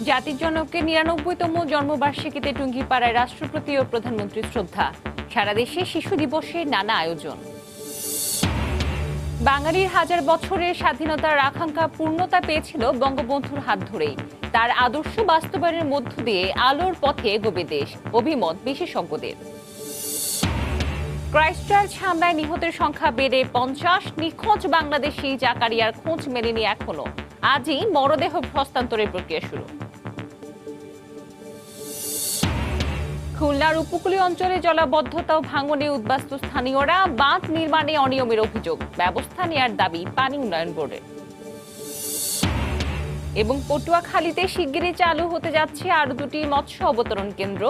জাতির জনককে ৯৯তম জন্মবার্ষিকীতে টুঙ্গিপাড়ায় রাষ্ট্রপতি ও প্রধানমন্ত্রীর শ্রদ্ধা। সারা দেশে শিশু দিবসে নানা আয়োজন। বাঙালির হাজার বছরের স্বাধীনতার আকাঙ্ক্ষা পূর্ণতা পেয়েছিল বঙ্গবন্ধুর হাত ধরেই। তার আদর্শ বাস্তবায়নের মধ্য দিয়ে আলোর পথে এগোবে দেশ, অভিমত বিশেষজ্ঞদের। ক্রাইস্টচার্চ হামলায় নিহতের সংখ্যা বেড়ে ৫০। নিখোঁজ বাংলাদেশি জাকারিয়ার খোঁজ মেলেনি এখনো। আজই মরদেহ হস্তান্তরের প্রক্রিয়া শুরু। খুলনার উপকূলীয় অঞ্চলে জলাবদ্ধতা ও ভাঙনে উদ্বাস্তু স্থানীয়রা। বাঁধ নির্মাণে অনিয়মের অভিযোগ, ব্যবস্থা নেয়ার দাবি পানি উন্নয়ন বোর্ডের। এবং পটুয়াখালীতে শিগগিরই চালু হতে যাচ্ছে আরো ২টি মৎস্য অবতরণ কেন্দ্র।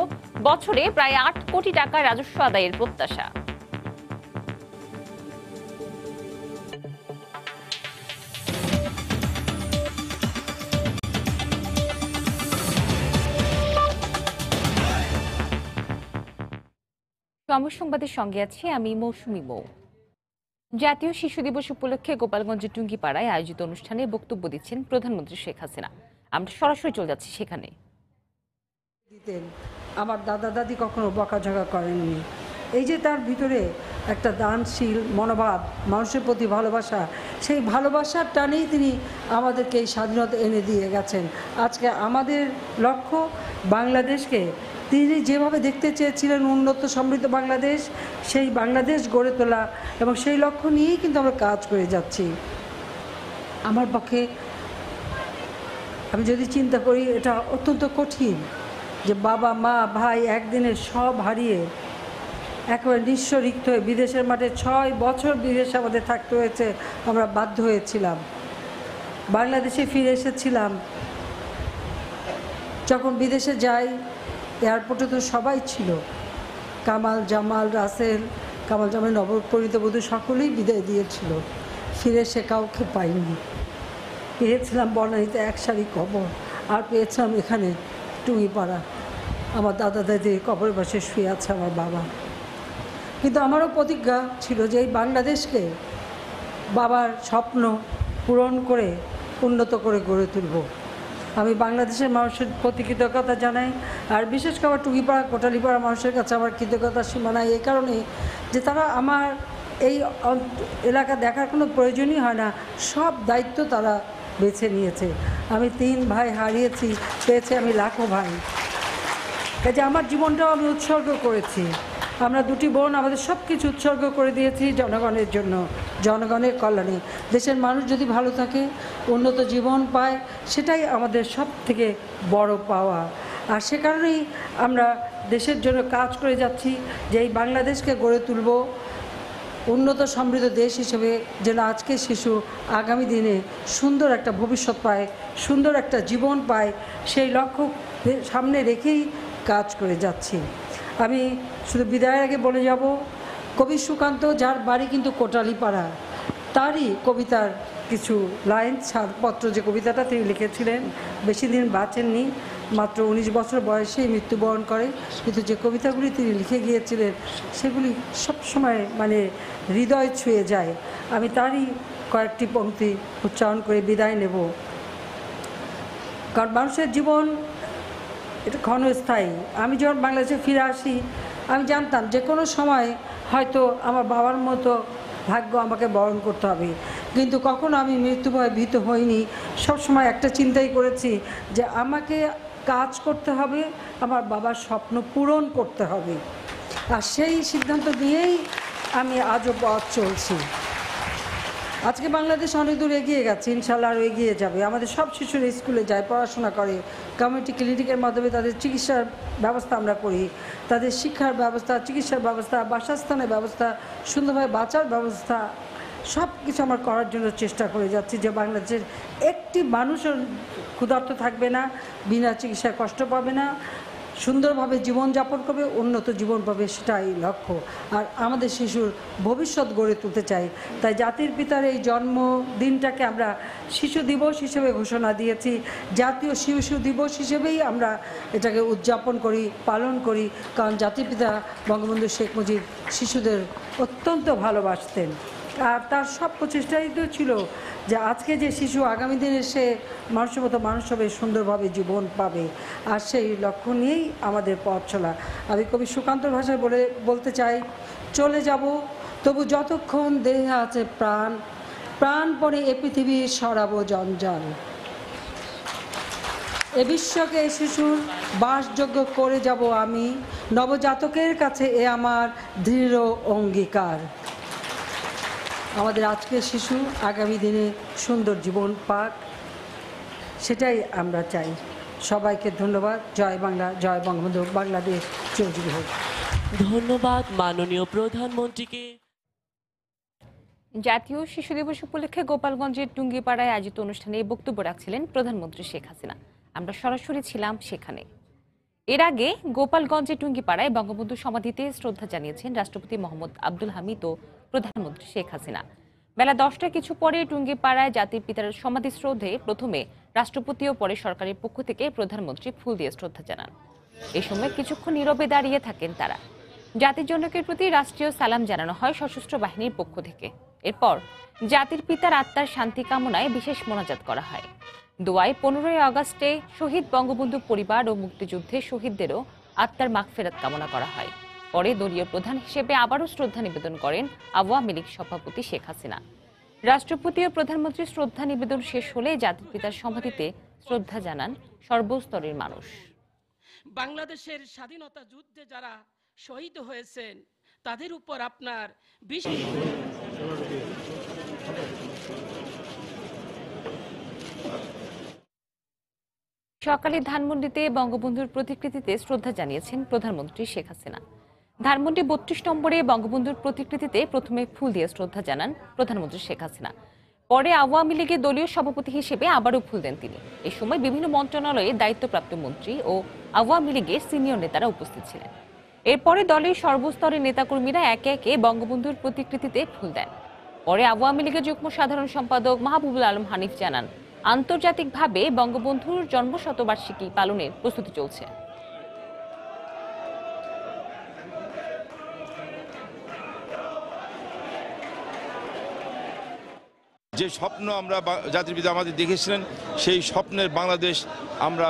বছরে প্রায় ৮ কোটি টাকা রাজস্ব আদায়ের প্রত্যাশা। সংবাদের সঙ্গে আছি আমি মৌসুমী মৌ। জাতীয় শিশু দিবস উপলক্ষে গোপালগঞ্জের টুঙ্গিপাড়ায় আয়োজিত অনুষ্ঠানে বক্তব্য দিচ্ছেন প্রধানমন্ত্রী শেখ হাসিনা। আমরা সরাসরি চলে যাচ্ছি সেখানে। আমার দাদা দাদি কখনো বকাঝকা করেননি। এই যে তার ভিতরে একটা দানশীল মনোভাব, মানুষের প্রতি ভালোবাসা, সেই ভালোবাসার টানেই তিনি আমাদেরকে এই স্বাধীনতা এনে দিয়ে গেছেন। আজকে আমাদের লক্ষ্য বাংলাদেশকে তিনি যেভাবে দেখতে চেয়েছিলেন উন্নত সমৃদ্ধ বাংলাদেশ, সেই বাংলাদেশ গড়ে তোলা, এবং সেই লক্ষ্য নিয়েই কিন্তু আমরা কাজ করে যাচ্ছি। আমার পক্ষে আমি যদি চিন্তা করি, এটা অত্যন্ত কঠিন যে বাবা মা ভাই একদিনের সব হারিয়ে একেবারে নিঃস্ব রিক্ত হয়ে বিদেশের মাঠে ৬ বছর বিদেশে আমাদের থাকতে হয়েছে। আমরা বাধ্য হয়েছিলাম। বাংলাদেশে ফিরে এসেছিলাম। যখন বিদেশে যাই, এয়ারপোর্টে তো সবাই ছিল, কামাল জামাল রাসেল, কামাল জামাল নবপরিণীত বধূ সকলেই বিদায় দিয়েছিল। ফিরে এসে কাউকে পাইনি। পেয়েছিলাম বনানীতে এক সারি কবর, আর পেয়েছিলাম এখানে টুঙ্গিপাড়া আমার দাদা দাদির কবরের পাশে শুয়ে আছে আমার বাবা। কিন্তু আমারও প্রতিজ্ঞা ছিল যে এই বাংলাদেশকে বাবার স্বপ্ন পূরণ করে উন্নত করে গড়ে তুলব। আমি বাংলাদেশের মানুষের প্রতি কৃতজ্ঞতা জানাই, আর বিশেষ করে টুঙ্গিপাড়া কোটালীপাড়া মানুষের কাছে আমার কৃতজ্ঞতার সীমা নাই, এই কারণে যে তারা আমার এই এলাকা দেখার কোনো প্রয়োজনই হয় না, সব দায়িত্ব তারা বেছে নিয়েছে। আমি ৩ ভাই হারিয়েছি, পেয়েছি আমি লাখো ভাই। কাজে আমার জীবনটাও আমি উৎসর্গ করেছি। আমরা 2টি বোন আমাদের সব কিছু উৎসর্গ করে দিয়েছি জনগণের জন্য, জনগণের কল্যাণে। দেশের মানুষ যদি ভালো থাকে, উন্নত জীবন পায়, সেটাই আমাদের সব থেকে বড় পাওয়া। আর সে কারণেই আমরা দেশের জন্য কাজ করে যাচ্ছি যে এই বাংলাদেশকে গড়ে তুলব উন্নত সমৃদ্ধ দেশ হিসেবে, যেন আজকে শিশু আগামী দিনে সুন্দর একটা ভবিষ্যৎ পায়, সুন্দর একটা জীবন পায়, সেই লক্ষ্য সামনে রেখেই কাজ করে যাচ্ছি। আমি শুধু বিদায়ের আগে বলে যাব, কবি সুকান্ত, যার বাড়ি কিন্তু কোটালীপাড়া, তারই কবিতার কিছু লাইন, ছাড়পত্র যে কবিতাটা তিনি লিখেছিলেন, বেশি দিন বাঁচেননি, মাত্র 19 বছর বয়সেই মৃত্যুবরণ করে, কিন্তু যে কবিতাগুলি তিনি লিখে গিয়েছিলেন সেগুলি সবসময় মানে হৃদয় ছুঁয়ে যায়। আমি তারই কয়েকটি পংক্তি উচ্চারণ করে বিদায় নেব। কারণ মানুষের জীবন এটা ক্ষণস্থায়ী। আমি যখন বাংলাদেশে ফিরে আসি, আমি জানতাম যে কোনো সময় হয়তো আমার বাবার মতো ভাগ্য আমাকে বরণ করতে হবে, কিন্তু কখনো আমি মৃত্যু ভয়ে ভীত হইনি। সবসময় একটা চিন্তাই করেছি যে আমাকে কাজ করতে হবে, আমার বাবার স্বপ্ন পূরণ করতে হবে। আর সেই সিদ্ধান্ত নিয়েই আমি আজও পথ চলছি। আজকে বাংলাদেশ অনেক দূর এগিয়ে গেছে, ইনশাল্লাহ আরও এগিয়ে যাবে। আমাদের সব শিশুরা স্কুলে যায়, পড়াশোনা করে, কমিউনিটি ক্লিনিকের মাধ্যমে তাদের চিকিৎসার ব্যবস্থা আমরা করি, তাদের শিক্ষার ব্যবস্থা, চিকিৎসার ব্যবস্থা, বাসস্থানের ব্যবস্থা, সুন্দরভাবে বাঁচার ব্যবস্থা, সব কিছু আমরা করার জন্য চেষ্টা করে যাচ্ছি যে বাংলাদেশের একটি মানুষও ক্ষুধার্ত থাকবে না, বিনা চিকিৎসায় কষ্ট পাবে না, সুন্দরভাবে জীবনযাপন করবে, উন্নত জীবন পাবে, সেটাই লক্ষ্য। আর আমাদের শিশুর ভবিষ্যৎ গড়ে তুলতে চাই। তাই জাতির পিতার এই জন্মদিনটাকে আমরা শিশু দিবস হিসেবে ঘোষণা দিয়েছি। জাতীয় শিশু দিবস হিসেবেই আমরা এটাকে উদযাপন করি, পালন করি, কারণ জাতির পিতা বঙ্গবন্ধু শেখ মুজিব শিশুদের অত্যন্ত ভালোবাসতেন। আর তার সব প্রচেষ্টাই তো ছিল যে আজকে যে শিশু আগামী দিনে সে মানুষের মতো মানুষ হবে, সুন্দরভাবে জীবন পাবে। আর সেই লক্ষ্য নিয়েই আমাদের পথ চলা। আমি কবি সুকান্তর ভাষায় বলতে চাই, চলে যাব তবু যতক্ষণ দেহে আছে প্রাণ, প্রাণপণে এ পৃথিবী সরাবো জঞ্জাল। এ বিশ্বকে এ শিশুর বাসযোগ্য করে যাব আমি, নবজাতকের কাছে এ আমার দৃঢ় অঙ্গীকার। আমাদের আজকের শিশু আগামী দিনে সুন্দর জীবন পাক, সেটাই আমরা চাই। সবাইকে ধন্যবাদ। জয় বাংলা, জয় বঙ্গবন্ধু, বাংলাদেশ চিরজীবী হোক। ধন্যবাদ মাননীয় প্রধানমন্ত্রীকে। জাতীয় শিশু দিবস উপলক্ষে গোপালগঞ্জের টুঙ্গিপাড়ায় আয়োজিত অনুষ্ঠানে বক্তব্য রাখছিলেন প্রধানমন্ত্রী শেখ হাসিনা। আমরা সরাসরি ছিলাম সেখানে। এর আগে গোপালগঞ্জের টুঙ্গিপাড়ায় বঙ্গবন্ধু সমাধিতে শ্রদ্ধা জানিয়েছেন রাষ্ট্রপতি মোহাম্মদ আব্দুল হামিদ ও প্রধানমন্ত্রী শেখ হাসিনা। বেলা 10টার কিছু পরে টুঙ্গিপাড়ায় জাতির পিতার সমাধি শ্রদ্ধে প্রথমে রাষ্ট্রপতি ও পরে সরকারের পক্ষ থেকে প্রধানমন্ত্রী ফুল দিয়ে শ্রদ্ধা জানান। এ সময় কিছুক্ষণ নীরবে দাঁড়িয়ে থাকেন তারা। জাতির জনকের প্রতি রাষ্ট্রীয় সালাম জানানো হয় সশস্ত্র বাহিনীর পক্ষ থেকে। এরপর জাতির পিতার আত্মার শান্তি কামনায় বিশেষ মোনাজাত করা হয়। দোয়ায় 15ই আগস্টে শহীদ বঙ্গবন্ধু পরিবার ও মুক্তিযুদ্ধে শহীদদেরও আত্মার মাগফিরাত কামনা করা হয়। পরে দলীয় প্রধান হিসেবে আবারও শ্রদ্ধা নিবেদন করেন আওয়ামী লীগ সভাপতি শেখ হাসিনা। রাষ্ট্রপতি ও প্রধানমন্ত্রীর শ্রদ্ধা নিবেদন শেষ হলে জাতির পিতার সমাধিতে শ্রদ্ধা জানান সর্বস্তরের মানুষ। বাংলাদেশের স্বাধীনতা যুদ্ধে যারা শহীদ হয়েছেন তাদের উপর আপনার বিশেষ সকালে ধানমন্ডিতে বঙ্গবন্ধুর প্রতিকৃতিতে শ্রদ্ধা জানিয়েছেন প্রধানমন্ত্রী শেখ হাসিনা। ধানমন্ডি 32 নম্বরে বঙ্গবন্ধুর প্রতিকৃতিতে প্রথমে ফুল দিয়ে শ্রদ্ধা জানান প্রধানমন্ত্রী শেখ হাসিনা। পরে আওয়ামী লীগের দলীয় সভাপতি হিসেবে আবারও ফুল দেন তিনি। এই সময় বিভিন্ন মন্ত্রণালয়ে দায়িত্বপ্রাপ্ত মন্ত্রী ও আওয়ামী লীগের সিনিয়র নেতারা উপস্থিত ছিলেন। এরপরে দলের সর্বস্তরের নেতাকর্মীরা একে একে বঙ্গবন্ধুর প্রতিকৃতিতে ফুল দেন। পরে আওয়ামী লীগের যুগ্ম সাধারণ সম্পাদক মাহবুবুল আলম হানিফ জানান, আন্তর্জাতিকভাবে বঙ্গবন্ধুর জন্মশতবার্ষিকী পালনের প্রস্তুতি চলছে। যে স্বপ্ন আমরা জাতির পিতা আমাদের দেখেছিলেন, সেই স্বপ্নের বাংলাদেশ আমরা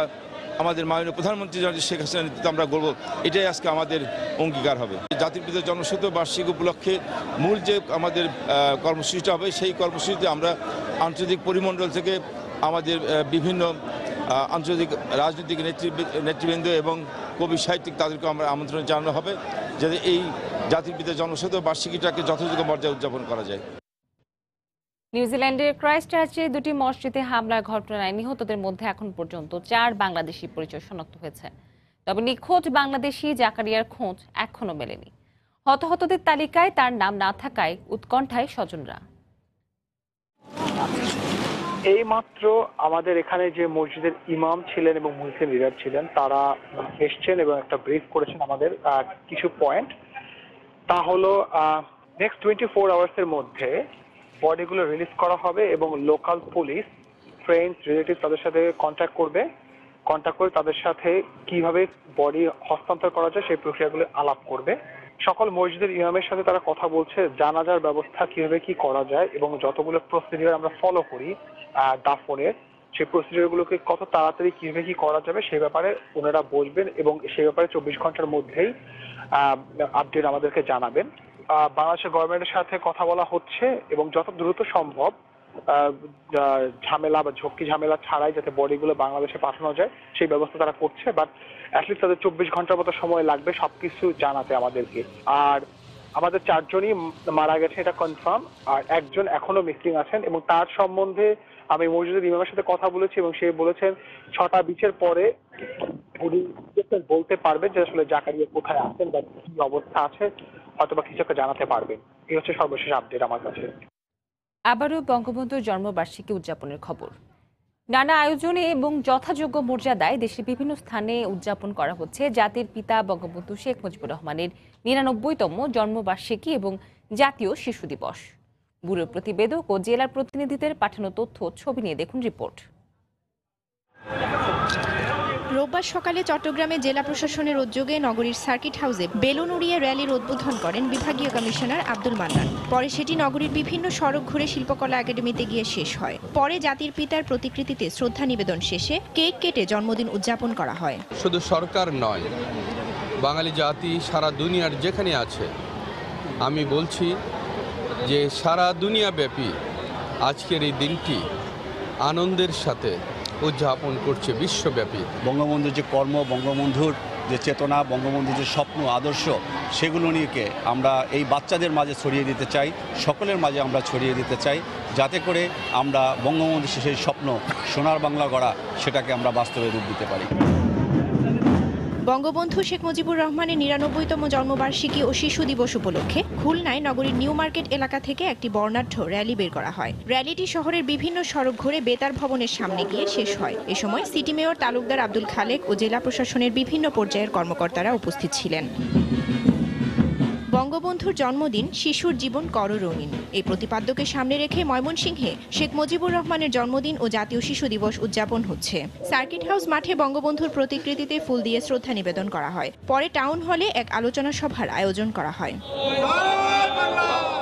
আমাদের মাননীয় প্রধানমন্ত্রী শেখ হাসিনার নেতৃত্বে আমরা গড়ব, এটাই আজকে আমাদের অঙ্গীকার হবে। জাতির পিতার জন্মশতবার্ষিকী উপলক্ষে মূল যে আমাদের কর্মসূচিটা হবে, সেই কর্মসূচিতে আমরা আন্তর্জাতিক পরিমণ্ডল থেকে আমাদের বিভিন্ন আন্তর্জাতিক রাজনৈতিক নেতৃবৃন্দ এবং কবি সাহিত্যিক তাদেরকে আমরা আমন্ত্রণ জানানো হবে, যাতে এই জাতির পিতার জন্মশতবার্ষিকীটাকে যথাযোগ্য মর্যাদা উদযাপন করা যায়। নিউজিল্যান্ডের ক্রাইস্টচার্চে দুটি মসজিদে হামলার ঘটনায় নিহতদের মধ্যে এখন পর্যন্ত 4 বাংলাদেশি পরিচয় শনাক্ত হয়েছে। তবে নিখোঁজ বাংলাদেশি জাকারিয়ার খোঁজ এখনো মেলেনি। হতাহতদের তালিকায় তার নাম না থাকায় উৎকণ্ঠায় স্বজনরা। এই মাত্র আমাদের এখানে যে মসজিদের ইমাম ছিলেন এবং মুসলিম লিডার ছিলেন তারা এসছেন এবং একটা ব্রিফ করেছেন আমাদের কিছু পয়েন্ট। তা হলো নেক্সট 24 আওয়ার্সের মধ্যে বডিগুলো রিলিজ করা হবে এবং লোকাল পুলিশ, ফ্রেন্ডস, রিলেটিভ তাদের সাথে কন্ট্যাক্ট করে তাদের সাথে কিভাবে বডি হস্তান্তর করা যায় সেই প্রক্রিয়াগুলো আলাপ করবে। সকল মসজিদের ইমামের সাথে তারা কথা বলছে জানাজার ব্যবস্থা কিভাবে কি করা যায় এবং যতগুলো প্রসিডিউর আমরা ফলো করি দাফনের, সেই প্রসিডিউরগুলোকে কত তাড়াতাড়ি কিভাবে কি করা যাবে সেই ব্যাপারে ওনারা বসবেন এবং সেই ব্যাপারে 24 ঘন্টার মধ্যেই আপডেট আমাদেরকে জানাবেন। বাংলাদেশের গভর্নমেন্টের সাথে কথা বলা হচ্ছে এবং যত দ্রুত সম্ভব ঝামেলা বা ঝক্কি ঝামেলা ছাড়াই যাতে বডিগুলো বাংলাদেশে পাঠানো যায় সেই ব্যবস্থা তারা করছে। বাট অ্যাটলিস্ট তাদের 24 ঘন্টার মতো সময় লাগবে সবকিছু জানাতে আমাদেরকে। আর আমাদের 4 জনই মারা গেছে এটা কনফার্ম, আর একজন এখনো মিসিং আছেন এবং তার সম্বন্ধে আমি মসজিদের ইমামের সাথে কথা বলেছি এবং সে বলেছেন 6টা বিচের পরে উনি বলতে পারবেন যে আসলে জাকারিয়া কোথায় আছেন বা কি অবস্থা আছে, হয়তো বা কিছু একটা জানাতে পারবেন। এই হচ্ছে সর্বশেষ আপডেট আমার কাছে। আবারও বঙ্গবন্ধুর জন্মবার্ষিকী উদযাপনের খবর। নানা আয়োজনে এবং যথাযোগ্য মর্যাদায় দেশের বিভিন্ন স্থানে উদযাপন করা হচ্ছে জাতির পিতা বঙ্গবন্ধু শেখ মুজিবুর রহমানের 99তম জন্মবার্ষিকী এবং জাতীয় শিশু দিবস। ব্যুরো প্রতিবেদক ও জেলার প্রতিনিধিদের পাঠানো তথ্য ছবি নিয়ে দেখুন রিপোর্ট। রোববার সকালে চট্টগ্রামে জেলা প্রশাসনের উদ্যোগে নগরীর সার্কিট হাউসে বেলুন উড়িয়ে র্যালির উদ্বোধন করেন বিভাগীয় কমিশনার আব্দুল মান্নান। পরে সেটি নগরীর বিভিন্ন সড়ক ঘুরে শিল্পকলা একাডেমিতে গিয়ে শেষ হয়। পরে জাতির পিতার প্রতিকৃতিতে শ্রদ্ধা নিবেদন শেষে কেক কেটে জন্মদিন উদযাপন করা হয়। শুধু সরকার নয়, বাঙালি জাতি সারা দুনিয়ার যেখানে আছে, আমি বলছি যে সারা দুনিয়াব্যাপী আজকের এই দিনটি আনন্দের সাথে উদযাপন করছে বিশ্বব্যাপী। বঙ্গবন্ধুর যে কর্ম, বঙ্গবন্ধুর যে চেতনা, বঙ্গবন্ধুর যে স্বপ্ন আদর্শ, সেগুলো নিয়ে আমরা এই বাচ্চাদের মাঝে ছড়িয়ে দিতে চাই, সকলের মাঝে আমরা ছড়িয়ে দিতে চাই, যাতে করে আমরা বঙ্গবন্ধুর সেই স্বপ্ন সোনার বাংলা গড়া সেটাকে আমরা বাস্তবে রূপ দিতে পারি। বঙ্গবন্ধু শেখ মুজিবুর রহমানের ৯৯তম জন্মবার্ষিকী ও শিশু দিবস উপলক্ষে খুলনায় নগরীর নিউ মার্কেট এলাকা থেকে একটি বর্ণাঢ্য র্যালি বের করা হয়। র্যালিটি শহরের বিভিন্ন সড়ক ঘুরে বেতার ভবনের সামনে গিয়ে শেষ হয়। এ সময় সিটি মেয়র তালুকদার আব্দুল খালেক ও জেলা প্রশাসনের বিভিন্ন পর্যায়ের কর্মকর্তারা উপস্থিত ছিলেন। বঙ্গবন্ধুর জন্মদিন শিশুর জীবন কর রঙিন, এই প্রতিপাদ্যকে সামনে রেখে ময়মনসিংহে শেখ মুজিবুর রহমানের জন্মদিন ও জাতীয় শিশু দিবস উদযাপন হচ্ছে। সার্কিট হাউস মাঠে বঙ্গবন্ধুর প্রতিকৃতিতে ফুল দিয়ে শ্রদ্ধা নিবেদন করা হয়। পরে টাউন হলে এক আলোচনা সভার আয়োজন করা হয়।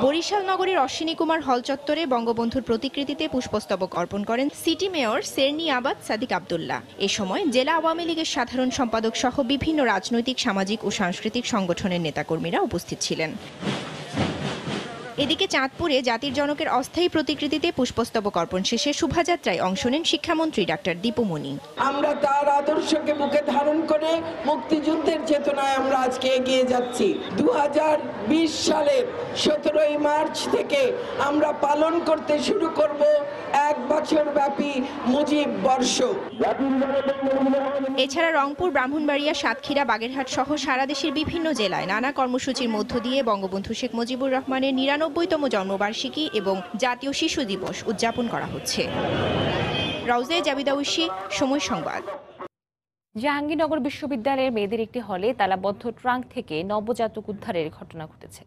বরিশাল নগরীর অশ্বিনী কুমার হল চত্বরে বঙ্গবন্ধুর প্রতিকৃতিতে পুষ্পস্তবক অর্পণ করেন সিটি মেয়র সেরনি আবাদ সাদিক আব্দুল্লাহ। এ সময় জেলা আওয়ামী লীগের সাধারণ সম্পাদক সহ বিভিন্ন রাজনৈতিক, সামাজিক ও সাংস্কৃতিক সংগঠনের নেতাকর্মীরা উপস্থিত ছিলেন। এদিকে চাঁদপুরে জাতির জনকের অস্থায়ী প্রতিকৃতিতে পুষ্পস্তবক অর্পণ শেষে শোভাযাত্রায় অংশ নেন শিক্ষামন্ত্রী ডাক্তার দীপু মনি। আমরা তার আদর্শকে বুকে ধারণ করে মুক্তিযুদ্ধের চেতনায় আমরা আজকে এগিয়ে যাচ্ছি। 2020 সালের 17ই মার্চ থেকে আমরা পালন করতে শুরু করব 1 বছর ব্যাপী মুজিব বর্ষ। এছাড়া রংপুর, ব্রাহ্মণবাড়িয়া, সাতক্ষীরা, বাগেরহাট সহ সারা দেশের বিভিন্ন জেলায় নানা কর্মসূচির মধ্য দিয়ে বঙ্গবন্ধু শেখ মুজিবুর রহমানের ৯৯তম জন্মবার্ষিকী এবং জাতীয় শিশু দিবস উদযাপন করা হচ্ছে। রাউজে জাবিদা ঐশী, সময় সংবাদ। জাহাঙ্গীরনগর বিশ্ববিদ্যালয়ের মেয়েদের একটি হলে তালাবদ্ধ ট্রাঙ্ক থেকে নবজাতক উদ্ধারের ঘটনা ঘটেছে।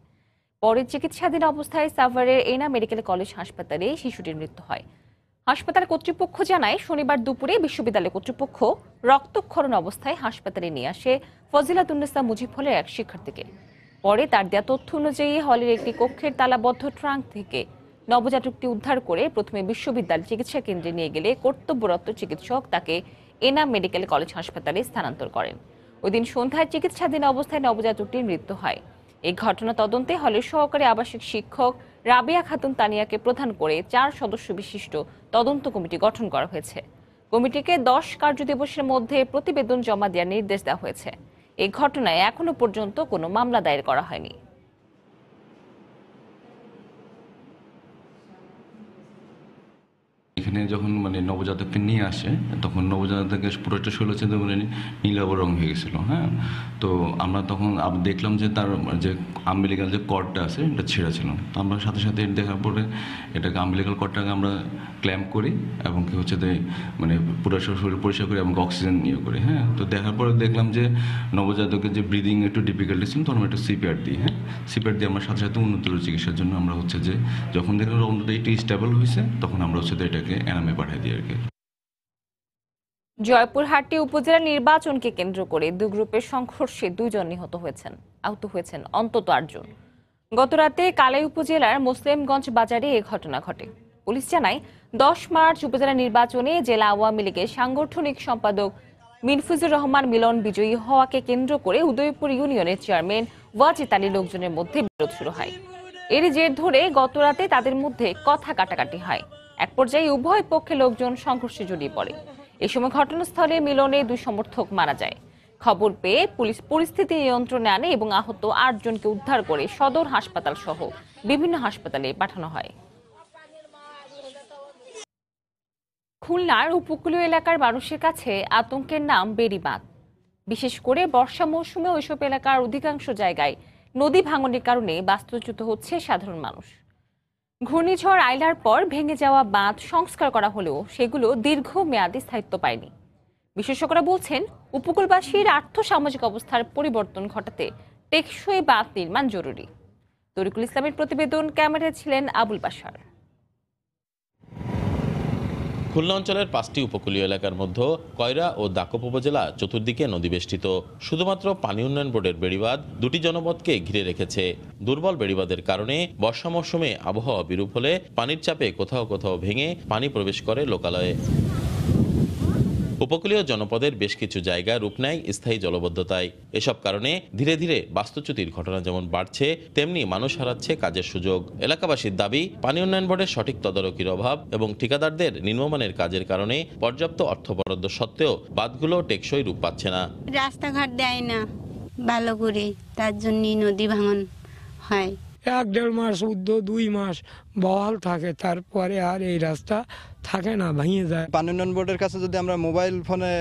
পরে চিকিৎসাধীন অবস্থায় সাভারের এনা মেডিকেল কলেজ হাসপাতালে শিশুটির মৃত্যু হয়। হাসপাতাল কর্তৃপক্ষ জানায়, শনিবার দুপুরে বিশ্ববিদ্যালয় কর্তৃপক্ষ রক্তক্ষরণ অবস্থায় হাসপাতালে নিয়ে আসে ফজিলাতুন্নেসা মুজিব হলের এক শিক্ষার্থীকে। পরে তার দেয়া তথ্য অনুযায়ী হলের একটি কক্ষের তালাবদ্ধ ট্রাঙ্ক থেকে নবজাতকটি উদ্ধার করে প্রথমে বিশ্ববিদ্যালয় চিকিৎসা কেন্দ্রে নিয়ে গেলে কর্তব্যরত চিকিৎসক তাকে এনাম মেডিকেল কলেজ হাসপাতালে স্থানান্তর করেন। ওই দিন সন্ধ্যায় চিকিৎসাধীন অবস্থায় নবজাতকটির মৃত্যু হয়। এই ঘটনা তদন্তে হলের সহকারী আবাসিক শিক্ষক রাবিয়া খাতুন তানিয়াকে প্রধান করে 4 সদস্য বিশিষ্ট তদন্ত কমিটি গঠন করা হয়েছে। কমিটিকে 10 কার্যদিবসের মধ্যে প্রতিবেদন জমা দেওয়ার নির্দেশ দেওয়া হয়েছে। এই ঘটনায় এখনো পর্যন্ত কোনো মামলা দায়ের করা হয়নি। এখানে যখন নবজাতককে নিয়ে আসে, তখন নবজাতকের পুরোটা শরীর হচ্ছে নীলাভ রং হয়ে গেছিলো। হ্যাঁ, তো আমরা তখন দেখলাম যে তার যে আম্বিলিকাল যে কর্ডটা আছে এটা ছেঁড়া ছিল। তো আমরা সাথে সাথে দেখার পরে এটাকে আম্বিলিকাল কর্ডটাকে আমরা ক্ল্যাম্প করি এবং কি হচ্ছে পুরো শরীর পরিষ্কার করি এবং অক্সিজেন নিয়ে করি। হ্যাঁ, তো দেখার পরে দেখলাম যে নবজাতকের যে ব্রিদিং একটু ডিফিকাল্টি ছিল, তখন আমরা একটু সিপিআর দিই। হ্যাঁ, সিপিআর দিয়ে আমরা সাথে সাথে উন্নত চিকিৎসার জন্য আমরা হচ্ছে যে যখন দেখলাম অন্তত একটু স্টেবল হয়েছে, তখন আমরা হচ্ছে এটাকে এনামে পাঠিয়ে দিই আর কি। জয়পুরহাটি উপজেলা নির্বাচনকে কেন্দ্র করে দুই গ্রুপের সংঘর্ষে 2 জন নিহত হয়েছেন, আহত হয়েছেন অন্তত 8 জন। গতরাতে কালাই উপজেলার মুসলিমগঞ্জ বাজারে এ ঘটনা ঘটে। পুলিশ জানায়, 10 মার্চ উপজেলা নির্বাচনে জেলা আওয়ামী লীগের সাংগঠনিক সম্পাদক মিনফুজুর রহমান মিলন বিজয়ী হওয়াকে কেন্দ্র করে উদয়পুর ইউনিয়নের চেয়ারম্যান ওয়াজিদ আলী লোকজনের মধ্যে বিরোধ শুরু হয়। এর জের ধরে গতরাতে তাদের মধ্যে কথা কাটাকাটি হয়। এক পর্যায়ে উভয় পক্ষের লোকজন সংঘর্ষে জড়িয়ে পড়ে। এ সময় ঘটনাস্থলে মিলনে 2 সমর্থক মারা যায়। খবর পেয়ে পুলিশ পরিস্থিতি নিয়ন্ত্রণে আনে এবং আহত 8 জনকে উদ্ধার করে সদর হাসপাতাল সহ বিভিন্ন হাসপাতালে পাঠানো হয়। খুলনার উপকূলীয় এলাকার মানুষের কাছে আতঙ্কের নাম বেড়িবাঁধ। বিশেষ করে বর্ষা মৌসুমে ওইসব এলাকার অধিকাংশ জায়গায় নদী ভাঙনের কারণে বাস্তুচ্যুত হচ্ছে সাধারণ মানুষ। ঘূর্ণিঝড় আইলার পর ভেঙে যাওয়া বাঁধ সংস্কার করা হলেও সেগুলো দীর্ঘমেয়াদী স্থায়িত্ব পায়নি। বিশেষজ্ঞরা বলছেন, উপকূলবাসীর আর্থসামাজিক অবস্থার পরিবর্তন ঘটাতে টেকসই বাঁধ নির্মাণ জরুরি। তরিকুল ইসলামের প্রতিবেদন, ক্যামেরায় ছিলেন আবুল বাশার। খুলনা অঞ্চলের 5টি উপকূলীয় এলাকার মধ্যে কয়রা ও দাকপ উপজেলা চতুর্দিকে নদীবেষ্টিত। শুধুমাত্র পানি উন্নয়ন বোর্ডের বেড়িবাঁধ 2টি জনপদকে ঘিরে রেখেছে। দুর্বল বেড়িবাঁধের কারণে বর্ষা মৌসুমে আবহাওয়া বিরূপ হলে পানির চাপে কোথাও কোথাও ভেঙে পানি প্রবেশ করে লোকালয়ে। উপকূলীয় জনপদের বেশ কিছু জায়গা রূপ নেয় স্থায়ী জলবদ্ধতায়। এসব কারণে ধীরে ধীরে বাস্তুচ্যুতির ঘটনা যেমন বাড়ছে, তেমনি মানুষ হারাচ্ছে কাজের সুযোগ। এলাকাবাসীর দাবি, পানি উন্নয়ন বোর্ডের সঠিক তদারকির অভাব এবং ঠিকাদারদের নিম্নমানের কাজের কারণে পর্যাপ্ত অর্থ বরাদ্দ সত্ত্বেও বাঁধগুলো টেকসই রূপ পাচ্ছে না। রাস্তাঘাট দেয় না ভালো করে, তার জন্যই নদী ভাঙন হয়। 1-1.5 মাস 2 মাস বহাল থাকে, তারপরে আর এই রাস্তা থাকে না, ভেঙে যায়। পানি উন্নয়ন বোর্ডের কাছে যদি আমরা মোবাইল ফোনে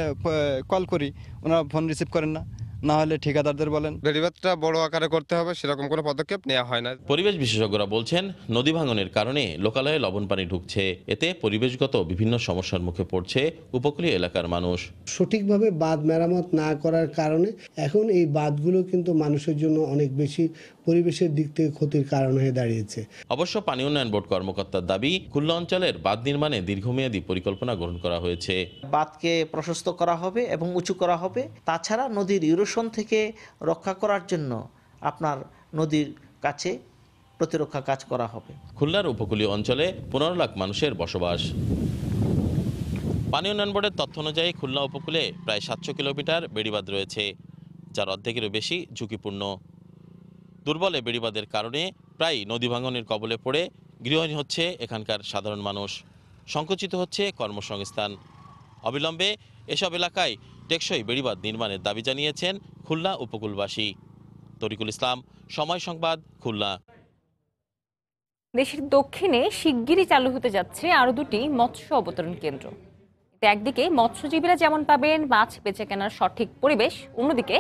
কল করি, ওনারা ফোন রিসিভ করেন না, না হলে ঠিকাদারদের বলেন। বেড়িবাঁধটা বড় আকারে করতে হবে, সেরকম কোনো পদক্ষেপ নেওয়া হয় না। পরিবেশ বিশেষজ্ঞরা বলছেন, নদী ভাঙনের কারণে লোকালয়ে লবণ পানি ঢুকছে। এতে পরিবেশগত বিভিন্ন সমস্যার মুখে পড়ছে উপকূলীয় এলাকার মানুষ। সঠিকভাবে বাঁধ মেরামত না করার কারণে এখন এই বাঁধগুলো কিন্তু মানুষের জন্য অনেক বেশি পরিবেশের দিক থেকে ক্ষতির কারণ হয়ে দাঁড়িয়েছে। অবশ্য পানি উন্নয়ন বোর্ড কর্মকর্তার দাবি, খুলনা অঞ্চলের বাঁধ নির্মাণে দীর্ঘমেয়াদী পরিকল্পনা গ্রহণ করা হয়েছে। বাঁধকে প্রশস্ত করা হবে এবং উঁচু করা হবে। তাছাড়া নদীর ইরোশন থেকে রক্ষা করার জন্য আপনার নদীর কাছে প্রতিরক্ষা কাজ করা হবে। খুলনার উপকূলীয় অঞ্চলে 15 লাখ মানুষের বসবাস। পানি উন্নয়ন বোর্ডের তথ্য অনুযায়ী খুলনা উপকূলে প্রায় 700 কিলোমিটার বেড়িবাঁধ রয়েছে, যার অর্ধেকেরও বেশি ঝুঁকিপূর্ণ। দুর্বল এ বেড়িবাঁধের কারণে প্রায় নদী ভাঙনের কবলে পড়ে গৃহহীন হচ্ছে এখানকার সাধারণ মানুষ, সংকুচিত হচ্ছে কর্মসংস্থান। অবিলম্বে এসব এলাকায় টেকসই বেড়িবাঁধ নির্মাণের দাবি জানিয়েছেন খুলনা উপকূলবাসী। তরিকুল ইসলাম, সময় সংবাদ, খুলনা। দেশের দক্ষিণে শিগগিরই চালু হতে যাচ্ছে আরো 2টি মৎস্য অবতরণ কেন্দ্র। এতে একদিকে মৎস্যজীবীরা যেমন পাবেন মাছ বেচে কেনার সঠিক পরিবেশ, অন্যদিকে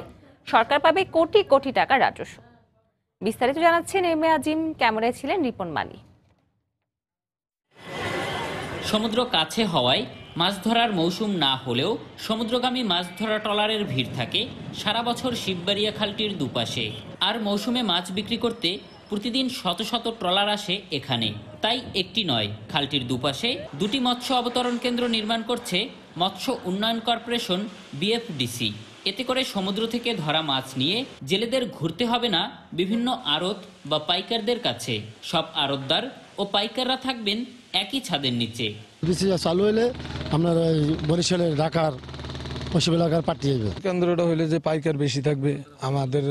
সরকার পাবে কোটি কোটি টাকার রাজস্ব। বিস্তারিত জানাচ্ছেন এমএ আজিম, ক্যামেরায় ছিলেন রিপন মানি। সমুদ্র কাছে হওয়ায় মাছ ধরার মৌসুম না হলেও সমুদ্রগামী মাছ ধরা ট্রলারের ভিড় থাকে সারা বছর শিববাড়িয়া খালটির দুপাশে। আর মৌসুমে মাছ বিক্রি করতে প্রতিদিন শত শত ট্রলার আসে এখানে। তাই একটি নয়, খালটির দুপাশে 2টি মৎস্য অবতরণ কেন্দ্র নির্মাণ করছে মৎস্য উন্নয়ন কর্পোরেশন বিএফডিসি। এতে করে সমুদ্র থেকে ধরা মাছ নিয়ে জেলেদের ঘুরতে হবে না বিভিন্ন আড়ত বা পাইকারদের কাছে। সব আড়তদার ও পাইকাররা থাকবেন একই ছাদের নিচে। চালু হলে আপনার বরিশালের ঢাকার ওসব এলাকার পাঠিয়ে যাবে। কেন্দ্রটা হলে যে পাইকার বেশি থাকবে, আমাদের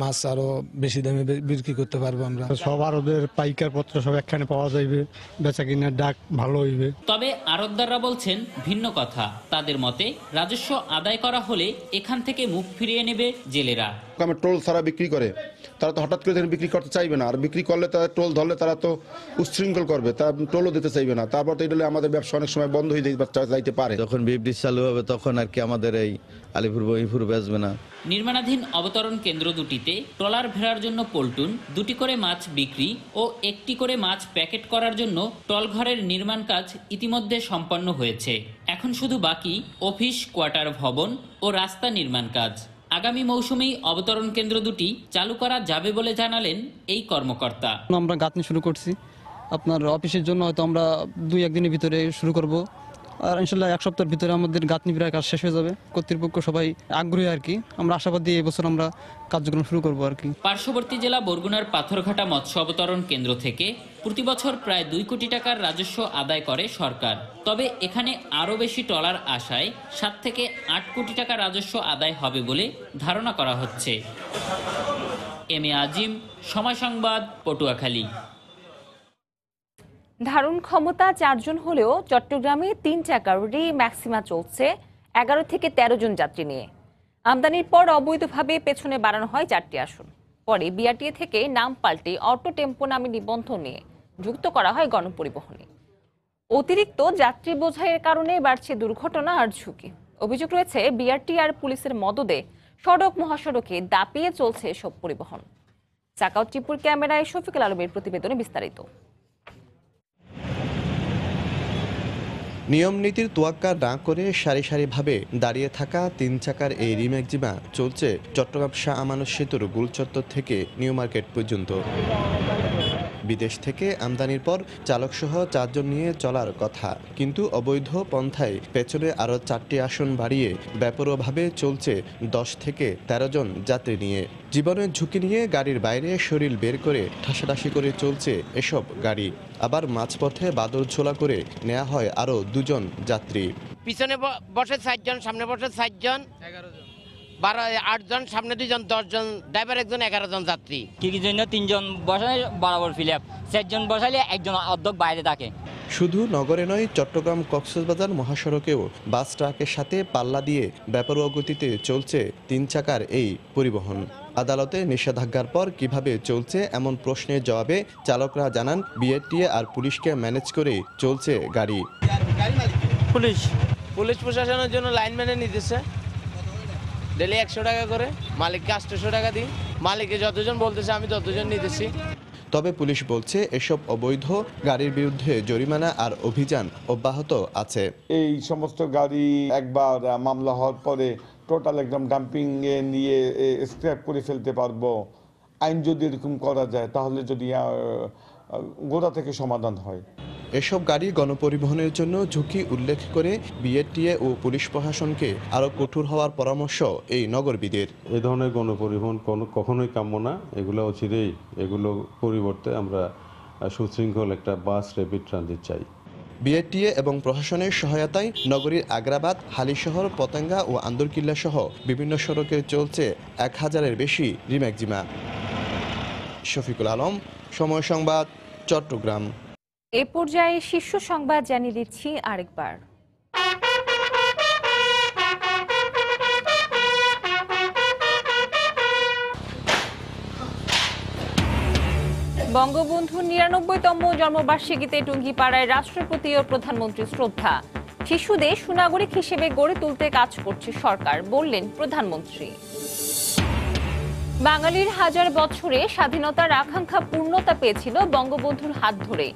মাছ আরো বেশি দামে বিক্রি করতে পারবো আমরা। সব আরদের পাইকার পত্র সব একখানে পাওয়া যাবে, বেচা কিনার ডাক ভালো হইবে। তবে আড়তদাররা বলছেন ভিন্ন কথা। তাদের মতে রাজস্ব আদায় করা হলে এখান থেকে মুখ ফিরিয়ে নেবে জেলেরা। টোল ছাড়া বিক্রি করে, তারা তো হঠাৎ করে বিক্রি করতে চাইবে না, আর বিক্রি করলে তারা টোল ধরলে তারা তো উচ্ছৃঙ্খল করবে, তারা টোলও দিতে চাইবে না। তারপর তো এটা আমাদের ব্যবসা অনেক সময় বন্ধ হয়ে যাইতে পারে। যখন বিএফডিসি চালু হবে তখন আর কি আমাদের এই আলিপুর বহিপুর বেচবে না। নির্মাণাধীন অবতরণ কেন্দ্র দুটিতে ট্রলার ভেড়ার জন্য পল্টুন, 2টি করে মাছ বিক্রি ও 1টি করে মাছ প্যাকেট করার জন্য টলঘরের নির্মাণ কাজ ইতিমধ্যে সম্পন্ন হয়েছে। এখন শুধু বাকি অফিস, কোয়ার্টার ভবন ও রাস্তা নির্মাণ কাজ। আগামী মৌসুমেই অবতরণ কেন্দ্র দুটি চালু করা যাবে বলে জানালেন এই কর্মকর্তা। আমরা গাঁথনি শুরু করছি, আপনার অফিসের জন্য হয়তো আমরা 2-1 দিনের ভিতরে শুরু করব, আর ইনশাল্লাহ 1 সপ্তাহের ভিতরে আমাদের গাঁথনি প্রায় কাজ শেষ হয়ে যাবে। কর্তৃপক্ষ সবাই আগ্রহী আর কি, আমরা আশাবাদী এবছর আমরা কার্যক্রম শুরু করব আর কি। পার্শ্ববর্তী জেলা বরগুনার পাথরঘাটা মৎস্য অবতরণ কেন্দ্র থেকে প্রতি বছর প্রায় 2 কোটি টাকার রাজস্ব আদায় করে সরকার। তবে এখানে আরও বেশি ট্রলার আসায় 7 থেকে 8 কোটি টাকা রাজস্ব আদায় হবে বলে ধারণা করা হচ্ছে। এমএ আজিম, সময় সংবাদ, পটুয়াখালী। ধারণ ক্ষমতা 4 জন হলেও চট্টগ্রামে 3 চাকার ম্যাক্সিমা চলছে 11 থেকে 13 জন যাত্রী নিয়ে। আমদানির পর অবৈধভাবে পেছনে বাড়ানো হয় 4টি আসন। পরে বিআরটিএ থেকে নাম পাল্টে অটো টেম্পো নামে নিবন্ধন নিয়ে যুক্ত করা হয় গণপরিবহনে। অতিরিক্ত যাত্রী বোঝাইয়ের কারণে বাড়ছে দুর্ঘটনা আর ঝুঁকি। অভিযোগ রয়েছে বিআরটিএ আর পুলিশের মদদে সড়ক মহাসড়কে দাপিয়ে চলছে এসব পরিবহন। চাকাও টিপুর ক্যামেরায় শফিকুল আলমের প্রতিবেদনে বিস্তারিত। নিয়ম নীতির তোয়াক্কা না করে সারি সারিভাবে দাঁড়িয়ে থাকা 3 চাকার এই রিম্যাক্সিমা চলছে চট্টগ্রাম শাহ আমানত সেতুর গোলচত্বর থেকে নিউ মার্কেট পর্যন্ত। বিদেশ থেকে আমদানির পর চালকসহ 4 জন নিয়ে চলার কথা, কিন্তু অবৈধ পন্থায় পেছনে আরও 4টি আসন বাড়িয়ে বেপরোয়াভাবে চলছে 10 থেকে 13 জন যাত্রী নিয়ে। জীবনের ঝুঁকি নিয়ে গাড়ির বাইরে শরীর বের করে ঠাসাঠাসি করে চলছে এসব গাড়ি। আবার মাঝপথে বাদর ঝোলা করে নেওয়া হয় আরও 2 জন যাত্রী। পিছনে বসে 4 জন, সামনে বসে 4 জন, 8 জন, সামনে 2 জন, 10 জন, ড্রাইভার 1 জন, 11 জন যাত্রী। কি জন্য 3 জন বসালে বরাবর ফিলাপ, 4 জন বসালে একজন অর্ধেক বাইরে থাকে। শুধু নগরে নয়, চট্টগ্রাম কক্সবাজার মহাসড়কেও বাস ট্রাকের সাথে পাল্লা দিয়ে বেপরোয়া গতিতে চলছে 3 চাকার এই পরিবহন। আদালতে নিষেধাজ্ঞার পর কিভাবে চলছে এমন প্রশ্নের জবাবে চালকরা জানান, বিআরটিএ আর পুলিশকে ম্যানেজ করে চলছে গাড়ি। পুলিশ প্রশাসনের জন্য লাইনম্যানের নির্দেশে ডেলি 100 টাকা করে, মালিককে 800 টাকা দিই। মালিককে যতজন বলতেছে আমি ততজন নিতেছি। তবে পুলিশ বলছে এসব অবৈধ গাড়ির বিরুদ্ধে জরিমানা আর অভিযান অব্যাহত আছে। এই সমস্ত গাড়ি একবার মামলা হওয়ার পরে টোটাল একদম ডাম্পিং এ নিয়ে স্ক্র্যাপ করে ফেলতে পারবো। আইন যদি এরকম করা যায় তাহলে যদি গোড়া থেকে সমাধান হয়। এসব গাড়ি গণপরিবহনের জন্য ঝুঁকি উল্লেখ করে বিআরটিএ ও পুলিশ প্রশাসনকে আরও কঠোর হওয়ার পরামর্শ এই নগরবিদের। এই ধরনের গণপরিবহন কখনোই কাম্য না, এগুলো অচিরেই এগুলো পরিবর্তে আমরা সুশৃঙ্খল একটা বাস র্যাপিড ট্রানজিট চাই। বিআরটিএ এবং প্রশাসনের সহায়তায় নগরীর আগ্রাবাদ, হালিশহর, পতেঙ্গা ও আন্দরকিল্লা সহ বিভিন্ন সড়কে চলছে 1000-এর বেশি রিম্যাক্সিমা। শফিকুল আলম, সময় সংবাদ, চট্টগ্রাম। এ পর্যায়ে শীর্ষ সংবাদ জানিয়ে দিচ্ছি আরেকবার। বঙ্গবন্ধুর 99তম জন্মবার্ষিকীতে টুঙ্গিপাড়ায় রাষ্ট্রপতি ও প্রধানমন্ত্রী শ্রদ্ধা। শিশুদের সুনাগরিক হিসেবে গড়ে তুলতে কাজ করছে সরকার, বললেন প্রধানমন্ত্রী। বাঙালির হাজার বছরে স্বাধীনতার আকাঙ্ক্ষা পূর্ণতা পেয়েছিল বঙ্গবন্ধুর হাত ধরে।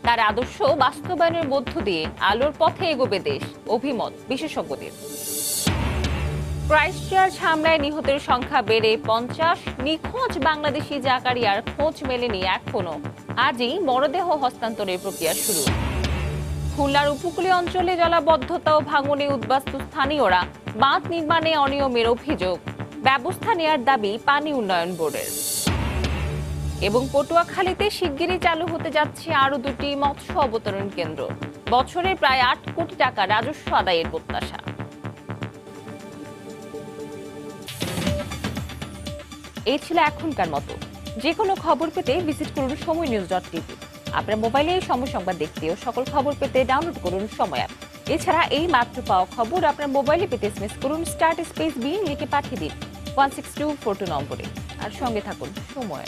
তার আদর্শ বাস্তবায়নের মধ্য দিয়ে আলোর পথে এগোবে দেশ, অভিমত বিশেষজ্ঞদের। ক্রাইস্টচার্চ হামলায় নিহতের সংখ্যা বেড়ে 50, নিখোঁজ বাংলাদেশি জাকারিয়ার খোঁজ মেলেনি এখনো। আজই মরদেহ হস্তান্তরের প্রক্রিয়া শুরু। খুলনার উপকূলীয় অঞ্চলে জলাবদ্ধতা ও ভাঙনে উদ্বাস্তু স্থানীয়রা, বাঁধ নির্মাণে অনিয়মের অভিযোগ, ব্যবস্থা নেয়ার দাবি পানি উন্নয়ন বোর্ডের। এবং পটুয়াখালীতে শিগগিরই চালু হতে যাচ্ছে আরো 2টি মৎস্য অবতরণ কেন্দ্র। বছরে প্রায় 8 কোটি টাকা রাজস্ব আদায়ের প্রত্যাশা। এই ছিল এখনকার মতো। যে কোনো খবর পেতে ভিজিট করুন সময়নিউজ.tv। আপনার মোবাইলে সময় সংবাদ দেখতে ও সকল খবর পেতে ডাউনলোড করুন সময় অ্যাপ। এছাড়া এই মাত্র পাওয়া খবর আপনার মোবাইলে পেতে এসএমএস করুন *B লিখে পাঠিয়ে দিন 16242 নম্বরে। আর সঙ্গে থাকুন সময়।